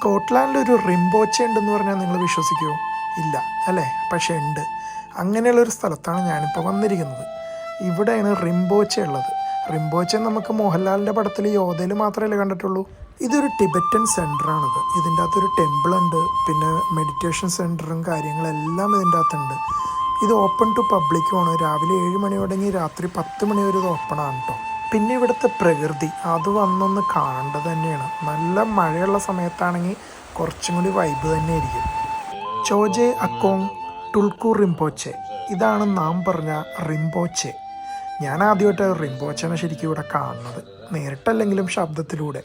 സ്കോട്ട്ലാൻഡിലൊരു റിംബോച്ച ഉണ്ടെന്ന് പറഞ്ഞാൽ നിങ്ങൾ വിശ്വസിക്കുമോ? ഇല്ല അല്ലേ? പക്ഷേ ഉണ്ട്. അങ്ങനെയുള്ളൊരു സ്ഥലത്താണ് ഞാനിപ്പോൾ വന്നിരിക്കുന്നത്. ഇവിടെയാണ് റിംബോച്ച ഉള്ളത്. റിംബോച്ച നമുക്ക് മോഹൻലാലിൻ്റെ പടത്തിൽ യോധയിൽ മാത്രമല്ലേ കണ്ടിട്ടുള്ളൂ. ഇതൊരു ടിബറ്റൻ സെൻറ്ററാണിത്. ഇതിൻ്റെ അകത്തൊരു ടെമ്പിളുണ്ട്, പിന്നെ മെഡിറ്റേഷൻ സെൻറ്ററും കാര്യങ്ങളെല്ലാം ഇതിൻ്റെ അകത്തുണ്ട്. ഇത് ഓപ്പൺ ടു പബ്ലിക്കുമാണ്. രാവിലെ 7 മണി തുടങ്ങി രാത്രി 10 മണി വരെ ഇത് ഓപ്പണാണ് കേട്ടോ. പിന്നെ ഇവിടുത്തെ പ്രകൃതി അത് വന്നൊന്ന് കാണേണ്ടത് തന്നെയാണ്. നല്ല മഴയുള്ള സമയത്താണെങ്കിൽ കുറച്ചും കൂടി വൈബ് തന്നെ ആയിരിക്കും. ചോജെ അക്കോങ് ടുൾക്കു റിംപോച്ചെ, ഇതാണ് നാം പറഞ്ഞ റിംപോച്ചെ. ഞാൻ ആദ്യമായിട്ടാണ് റിംപോച്ചനെ ശരിക്കും ഇവിടെ കാണുന്നത്, നേരിട്ടല്ലെങ്കിലും ശബ്ദത്തിലൂടെ.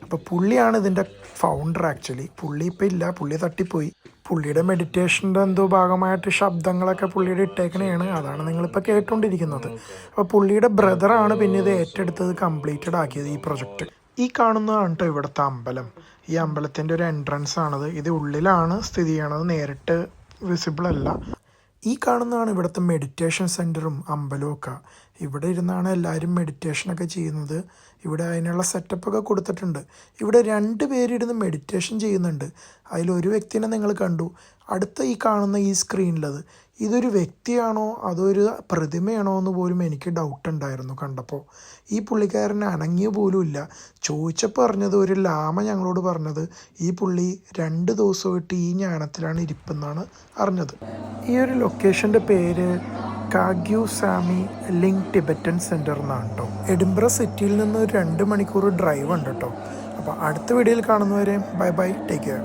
അപ്പോൾ പുള്ളിയാണ് ഇതിൻ്റെ ഫൗണ്ടർ. ആക്ച്വലി പുള്ളി ഇപ്പം ഇല്ല, പുള്ളി തട്ടിപ്പോയി. പുള്ളിയുടെ മെഡിറ്റേഷൻ്റെ എന്തോ ഭാഗമായിട്ട് ശബ്ദങ്ങളൊക്കെ പുള്ളിയുടെ ഇട്ടേക്കണെയാണ്, അതാണ് നിങ്ങളിപ്പോൾ കേട്ടുകൊണ്ടിരിക്കുന്നത്. അപ്പോൾ പുള്ളിയുടെ ബ്രദറാണ് പിന്നെ ഇത് ഏറ്റെടുത്തത്, കംപ്ലീറ്റഡ് ആക്കിയത് ഈ പ്രൊജക്റ്റ്. ഈ കാണുന്നതാണ് കേട്ടോ ഇവിടുത്തെ അമ്പലം. ഈ അമ്പലത്തിൻ്റെ ഒരു എൻട്രൻസ് ആണത്. ഇത് ഉള്ളിലാണ് സ്ഥിതി ചെയ്യണത്, നേരിട്ട് വിസിബിൾ അല്ല. ഈ കാണുന്നതാണ് ഇവിടുത്തെ മെഡിറ്റേഷൻ സെൻറ്ററും അമ്പലവും ഒക്കെ. ഇവിടെ ഇരുന്നാണ് എല്ലാവരും മെഡിറ്റേഷനൊക്കെ ചെയ്യുന്നത്. ഇവിടെ അതിനുള്ള സെറ്റപ്പൊക്കെ കൊടുത്തിട്ടുണ്ട്. ഇവിടെ 2 പേരിരുന്ന് മെഡിറ്റേഷൻ ചെയ്യുന്നുണ്ട്. അതിലൊരു വ്യക്തിനെ നിങ്ങൾ കണ്ടു. അടുത്ത ഈ കാണുന്ന ഈ സ്ക്രീനിലത് ഇതൊരു വ്യക്തിയാണോ അതോ ഒരു പ്രതിമയാണോ എന്ന് പോലും എനിക്ക് ഡൗട്ട് ഉണ്ടായിരുന്നു കണ്ടപ്പോൾ. ഈ പുള്ളിക്കാരൻ അനങ്ങിയ പോലും ഇല്ല. ചോദിച്ചപ്പോൾ പറഞ്ഞത്, ഒരു ലാമ ഞങ്ങളോട് പറഞ്ഞത്, ഈ പുള്ളി 2 ദിവസമായിട്ട് ഈ ജ്ഞാനത്തിലാണ് ഇരിപ്പെന്നാണ് അറിഞ്ഞത്. ഈ ഒരു ലൊക്കേഷൻ്റെ പേര് കാഗ്യു സാമി ലിങ്ക് ടിബറ്റൻ സെൻറ്റർ എന്നാണ് കേട്ടോ. എഡിൻബറ സിറ്റിയിൽ നിന്ന് 2 മണിക്കൂർ ഡ്രൈവ് ഉണ്ട് കേട്ടോ. അപ്പോൾ അടുത്ത വീഡിയോയിൽ കാണുന്നവരെ ബൈ ബൈ, ടേക്ക് കെയർ.